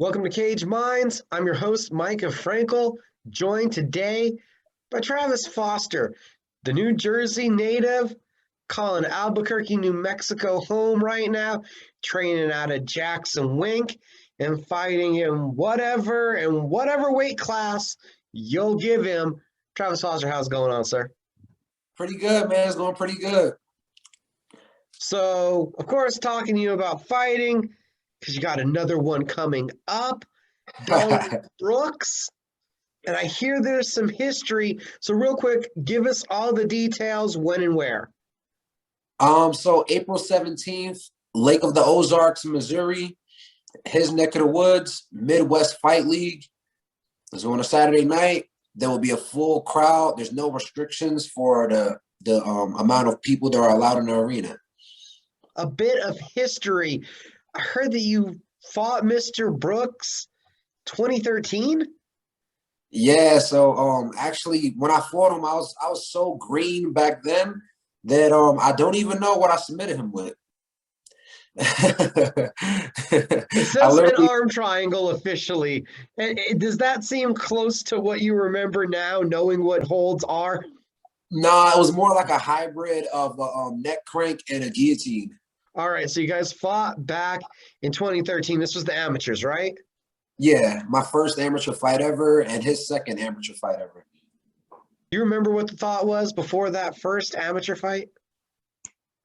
Welcome to Cage Minds. I'm your host, Mika Frankl, joined today by Travis Foster, the New Jersey native, calling Albuquerque, New Mexico home right now, training out of Jacksonwink and fighting in whatever weight class you'll give him. Travis Foster, how's it going on, sir? Pretty good, man. It's going pretty good. So, of course, talking to you about fighting because you got another one coming up. Donald Brooks. And I hear there's some history. So real quick, give us all the details, when and where. So April 17th, Lake of the Ozarks, Missouri, his neck of the woods, Midwest Fight League. So on a Saturday night, there will be a full crowd. There's no restrictions for the amount of people that are allowed in the arena. A bit of history. I heard that you fought Mr. Brooks 2013. Yeah, so actually when I fought him, I was so green back then that I don't even know what I submitted him with. It I says an literally arm triangle officially. Does that seem close to what you remember now, knowing what holds are? Nah, it was more like a hybrid of a neck crank and a guillotine. All right, so you guys fought back in 2013. This was the amateurs, right? Yeah, my first amateur fight ever and his second amateur fight ever. Do you remember what the thought was before that first amateur fight?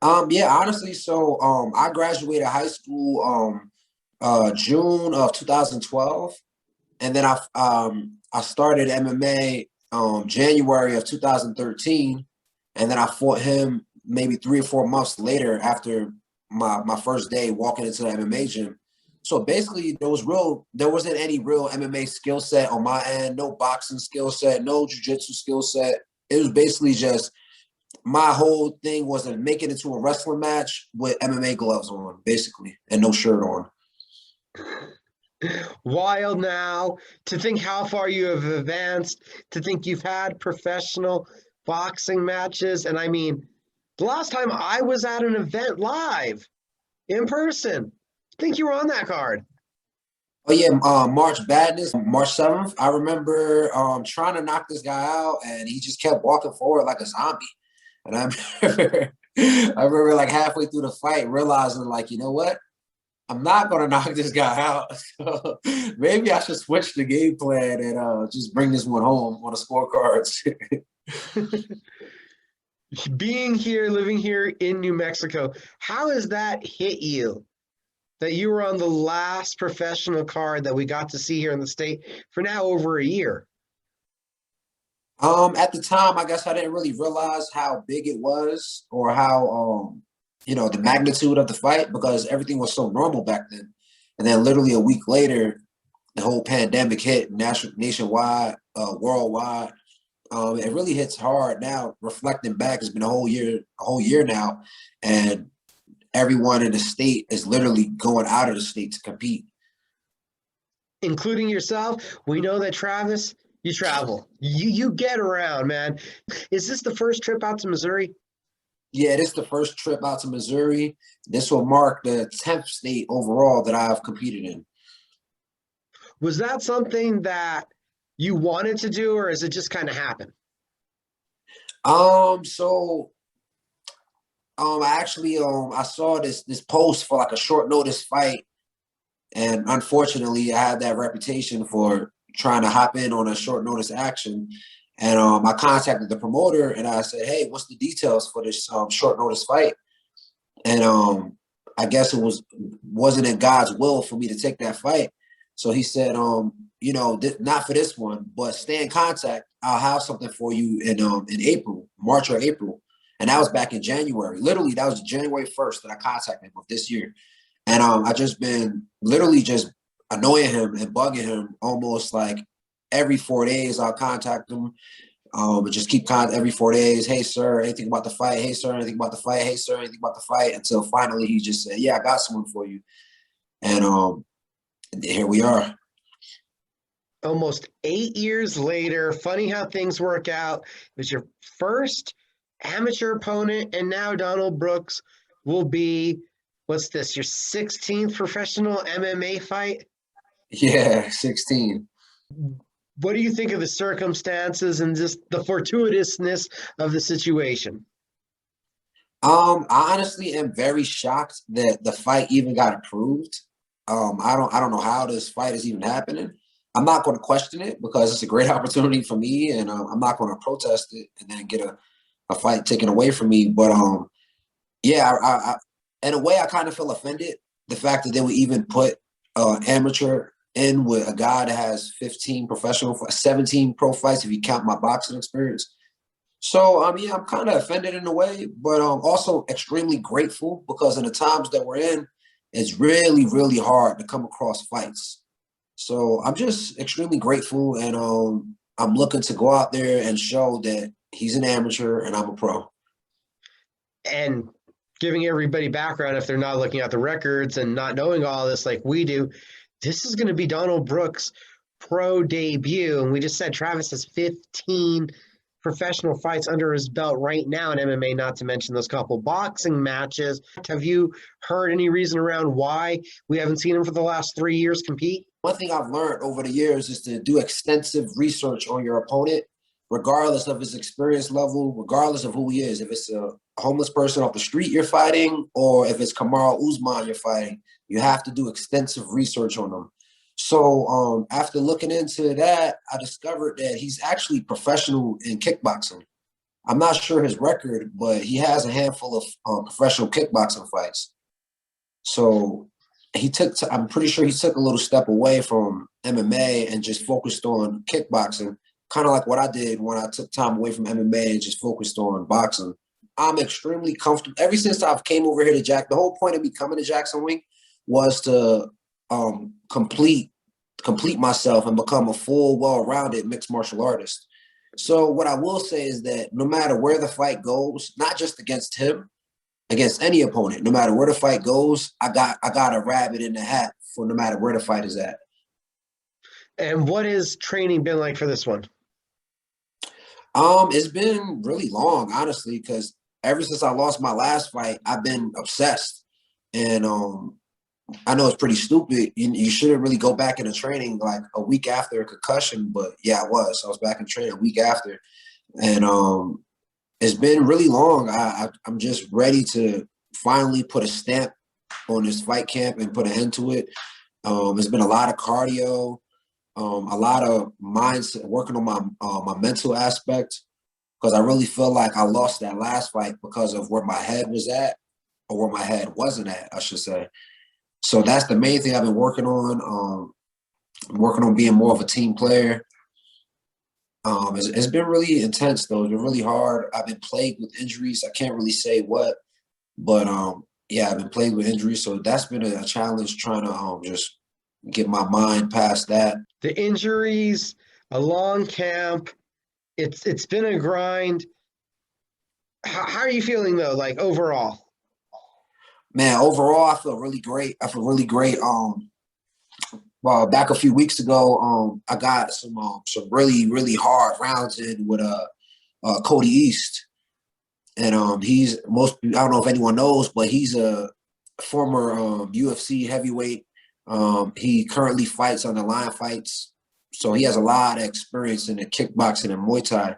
Yeah, honestly, so I graduated high school June of 2012, and then I started MMA January of 2013, and then I fought him maybe 3 or 4 months later after my first day walking into the MMA gym. So basically, there wasn't any real MMA skill set on my end, no boxing skill set, no jiu-jitsu skill set. It was basically just my whole thing was to make it into a wrestling match with MMA gloves on, basically, and no shirt on. Wild now to think how far you have advanced, to think you've had professional boxing matches. And I mean, the last time I was at an event live in person, I think you were on that card. Oh yeah, March Badness, March 7th. I remember trying to knock this guy out, and he just kept walking forward like a zombie. And I remember like halfway through the fight realizing like, you know what? I'm not gonna knock this guy out. So maybe I should switch the game plan and just bring this one home on the scorecards. Being here, living here in New Mexico, how has that hit you? That you were on the last professional card that we got to see here in the state for now over a year. At the time, I guess I didn't really realize how big it was or how the magnitude of the fight because everything was so normal back then. And then literally a week later, the whole pandemic hit nationwide, worldwide. It really hits hard now. Reflecting back, it's been a whole year now, and everyone in the state is literally going out of the state to compete. Including yourself. We know that Travis, you travel. You get around, man. Is this the first trip out to Missouri? Yeah, this is the first trip out to Missouri. This will mark the 10th state overall that I've competed in. Was that something that you wanted to do, or is it just kind of happen? So I saw this post for like a short notice fight, and unfortunately I had that reputation for trying to hop in on a short notice action. And I contacted the promoter and I said, "Hey, what's the details for this short notice fight?" And I guess wasn't in God's will for me to take that fight. So he said, not for this one, but stay in contact. I'll have something for you in April, March or April. And that was back in January. Literally, that was January 1st that I contacted him of this year. And I just been literally just annoying him and bugging him almost like every 4 days. I'll contact him but just keep contact every 4 days. Hey, sir, anything about the fight? Hey, sir, anything about the fight? Hey, sir, anything about the fight? Until finally he just said, "Yeah, I got someone for you." And here we are. Almost 8 years later, funny how things work out. It was your first amateur opponent, and now Donald Brooks will be, what's this, your 16th professional MMA fight? Yeah, 16. What do you think of the circumstances and just the fortuitousness of the situation? I honestly am very shocked that the fight even got approved. I don't know how this fight is even happening. I'm not going to question it because it's a great opportunity for me, and I'm not going to protest it and then get a fight taken away from me. But yeah, in a way, I kind of feel offended the fact that they would even put amateur in with a guy that has 15 professional, 17 pro fights if you count my boxing experience. So yeah, I'm kind of offended in a way, but also extremely grateful because in the times that we're in, it's really, really hard to come across fights. So I'm just extremely grateful, and I'm looking to go out there and show that he's an amateur and I'm a pro. And giving everybody background if they're not looking at the records and not knowing all this like we do, this is going to be Donald Brooks' pro debut. And we just said Travis has 15 professional fights under his belt right now in MMA, not to mention those couple boxing matches. Have you heard any reason around why we haven't seen him for the last 3 years compete? One thing I've learned over the years is to do extensive research on your opponent, regardless of his experience level, regardless of who he is. If it's a homeless person off the street you're fighting, or if it's Kamaru Usman you're fighting, you have to do extensive research on them. So after looking into that, I discovered that he's actually professional in kickboxing. I'm not sure his record, but he has a handful of professional kickboxing fights. So I'm pretty sure he took a little step away from MMA and just focused on kickboxing, kind of like what I did when I took time away from MMA and just focused on boxing. I'm extremely comfortable. Ever since I've came over here to the whole point of me coming to Jacksonwink was to complete myself and become a full, well-rounded mixed martial artist. So what I will say is that no matter where the fight goes, not just against him, against any opponent, no matter where the fight goes, I got a rabbit in the hat for no matter where the fight is at. And what has training been like for this one? It's been really long, honestly, because ever since I lost my last fight, I've been obsessed. And I know it's pretty stupid. You shouldn't really go back into training like a week after a concussion, but yeah, I was. I was back in training a week after. And it's been really long. I'm just ready to finally put a stamp on this fight camp and put an end to it. It's been a lot of cardio, a lot of mindset, working on my mental aspect, because I really feel like I lost that last fight because of where my head was at, or where my head wasn't at, I should say. So that's the main thing I've been working on. I'm working on being more of a team player. It's been really intense though. It's been really hard. I've been plagued with injuries. I can't really say what, but yeah, I've been plagued with injuries. So that's been a challenge trying to just get my mind past that. The injuries, a long camp, it's been a grind. How are you feeling though, like overall? Man, overall, I feel really great. I feel really great. Well, back a few weeks ago, I got some really really hard rounds in with Cody East, and he's I don't know if anyone knows, but he's a former UFC heavyweight. He currently fights on the line fights, so he has a lot of experience in the kickboxing and Muay Thai.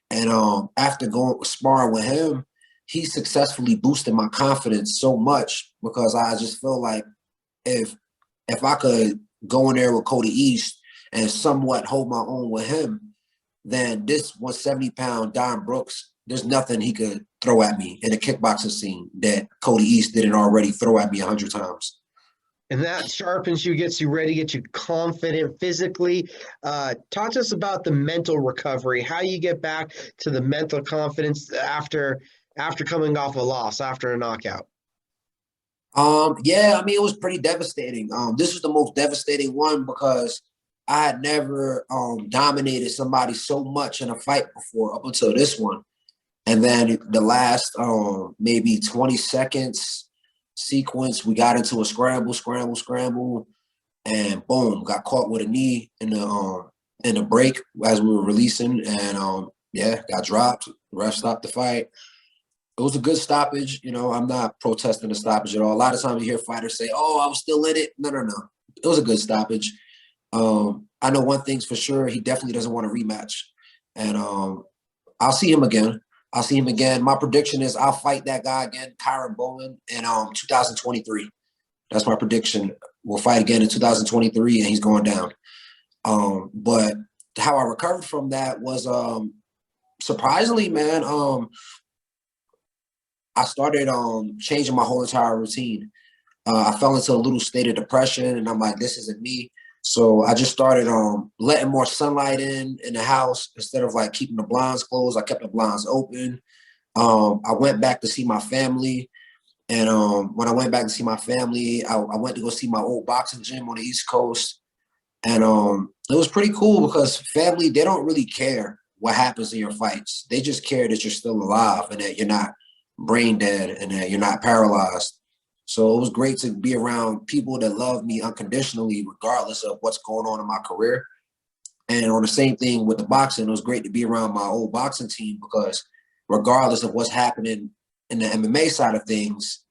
And after going sparring with him, he successfully boosted my confidence so much because I just feel like if I could go in there with Cody East and somewhat hold my own with him, then this 170-pound Don Brooks, there's nothing he could throw at me in the kickboxing scene that Cody East didn't already throw at me 100 times. And that sharpens you, gets you ready, gets you confident physically. Talk to us about the mental recovery, how you get back to the mental confidence after coming off a loss, after a knockout. Yeah, I mean, it was pretty devastating. This was the most devastating one because I had never dominated somebody so much in a fight before up until this one. And then the last maybe 20 seconds sequence, we got into a scramble, and boom, got caught with a knee in the break as we were releasing, and yeah, got dropped. The ref stopped the fight. It was a good stoppage. You know, I'm not protesting the stoppage at all. A lot of times you hear fighters say, "Oh, I was still in it." No. It was a good stoppage. I know one thing's for sure. He definitely doesn't want a rematch. And I'll see him again. I'll see him again. My prediction is I'll fight that guy again, Kyron Bowen, in 2023. That's my prediction. We'll fight again in 2023, and he's going down. But how I recovered from that was surprisingly, man. I started changing my whole entire routine. I fell into a little state of depression, and I'm like, this isn't me. So I just started letting more sunlight in the house instead of like keeping the blinds closed. I kept the blinds open. I went back to see my family. And when I went back to see my family, I went to go see my old boxing gym on the East Coast. And it was pretty cool because family, they don't really care what happens in your fights. They just care that you're still alive and that you're not brain dead and that you're not paralyzed. So it was great to be around people that love me unconditionally, regardless of what's going on in my career. And on the same thing with the boxing, it was great to be around my old boxing team because regardless of what's happening in the MMA side of things,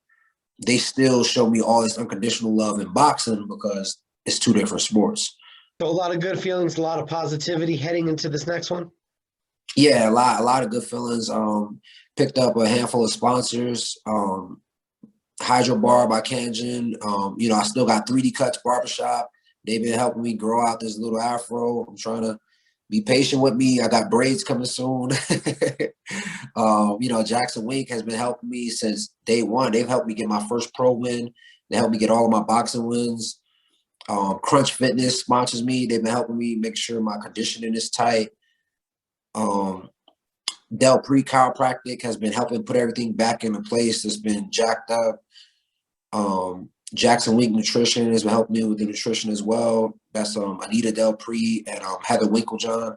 they still show me all this unconditional love in boxing because it's two different sports. So a lot of good feelings, a lot of positivity heading into this next one. Yeah, a lot of good feelings. Picked up a handful of sponsors. Hydro Bar by Kanjan. I still got 3D Cuts Barbershop. They've been helping me grow out this little afro. I'm trying to be patient with me. I got braids coming soon. Jacksonwink has been helping me since day one. They've helped me get my first pro win. They helped me get all of my boxing wins. Crunch Fitness sponsors me. They've been helping me make sure my conditioning is tight. Del Pre Chiropractic has been helping put everything back into place that's been jacked up. Jacksonwink Nutrition has been helping me with the nutrition as well. That's Anita Del Pre and Heather Winklejohn.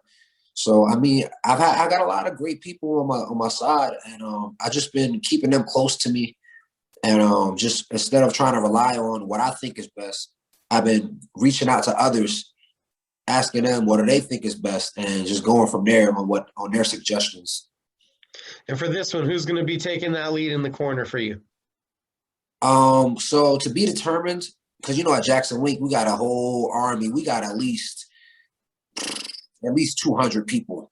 So I mean, I got a lot of great people on my side, and I just been keeping them close to me, and just instead of trying to rely on what I think is best, I've been reaching out to others, asking them what do they think is best, and just going from there on their suggestions. And for this one, who's going to be taking that lead in the corner for you? So to be determined, because at Jacksonwink we got a whole army. We got at least 200 people,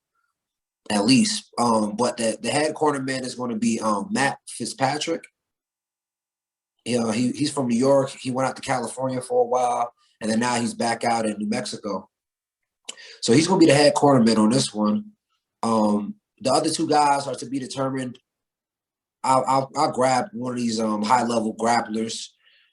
at least. But the head cornerman is going to be Matt Fitzpatrick. He's from New York. He went out to California for a while, and then now he's back out in New Mexico. So he's going to be the head cornerman on this one. The other two guys are to be determined. I'll grab one of these high-level grapplers,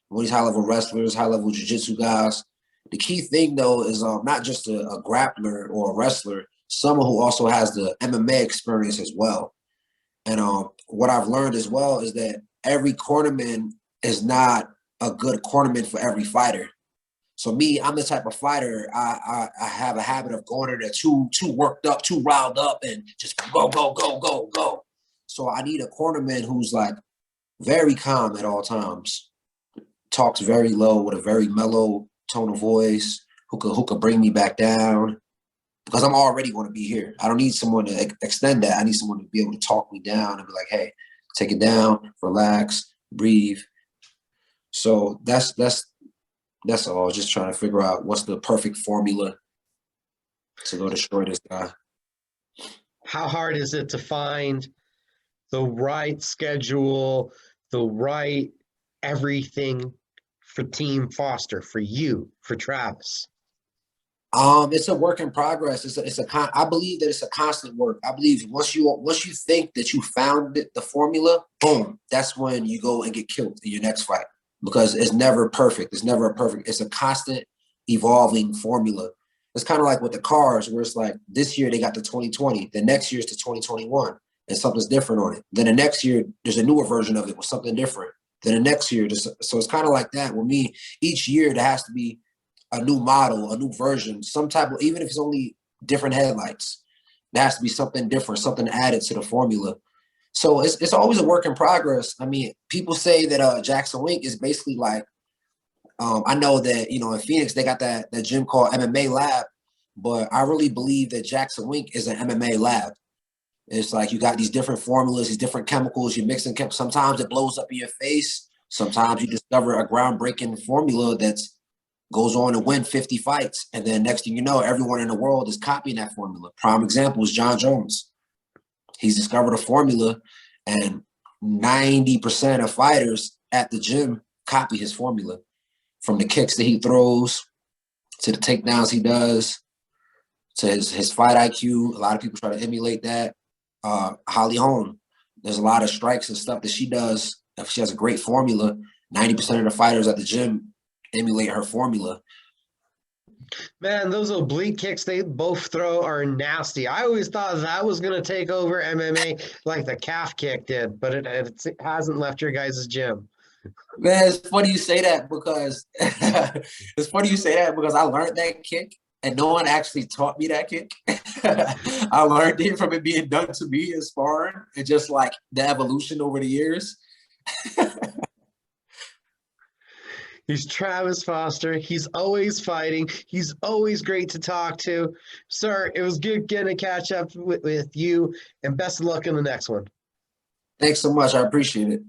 one of these high-level wrestlers, high-level jiu-jitsu guys. The key thing, though, is not just a grappler or a wrestler, someone who also has the MMA experience as well. And what I've learned as well is that every cornerman is not a good cornerman for every fighter. So me, I'm the type of fighter, I have a habit of going in there too worked up, too riled up, and just go, go, go, go, go. So I need a cornerman who's like very calm at all times, talks very low with a very mellow tone of voice, who could bring me back down, because I'm already going to be here. I don't need someone to extend that. I need someone to be able to talk me down and be like, hey, take it down, relax, breathe. So that's all. Just trying to figure out what's the perfect formula to go destroy this guy. How hard is it to find the right schedule, the right everything for Team Foster, for you, for Travis? It's a work in progress. I believe that it's a constant work. I believe once you think that you found the formula, boom, that's when you go and get killed in your next fight, because it's never perfect. It's a constant evolving formula. It's kind of like with the cars, where it's like this year they got the 2020, the next year it's the 2021, and something's different on it. Then the next year there's a newer version of it with something different. Then the next year, so it's kind of like that with me. Each year there has to be a new model, a new version, some type of, even if it's only different headlights, there has to be something different, something added to the formula. So it's always a work in progress. I mean, people say that Jacksonwink is basically like, I know that, in Phoenix, they got that gym called MMA Lab, but I really believe that Jacksonwink is an MMA lab. It's like you got these different formulas, these different chemicals, you're mixing. Sometimes it blows up in your face. Sometimes you discover a groundbreaking formula that's goes on to win 50 fights. And then next thing you know, everyone in the world is copying that formula. Prime example is John Jones. He's discovered a formula, and 90% of fighters at the gym copy his formula, from the kicks that he throws to the takedowns he does to his fight IQ. A lot of people try to emulate that. Holly Holm, there's a lot of strikes and stuff that she does. If she has a great formula, 90% of the fighters at the gym emulate her formula. Man, those oblique kicks they both throw are nasty. I always thought that was going to take over MMA like the calf kick did, but it hasn't left your guys' gym. Man, it's funny you say that because I learned that kick and no one actually taught me that kick. I learned it from it being done to me in sparring and just like the evolution over the years. He's Travis Foster. He's always fighting. He's always great to talk to. Sir, it was good getting to catch up with you, and best of luck in the next one. Thanks so much. I appreciate it.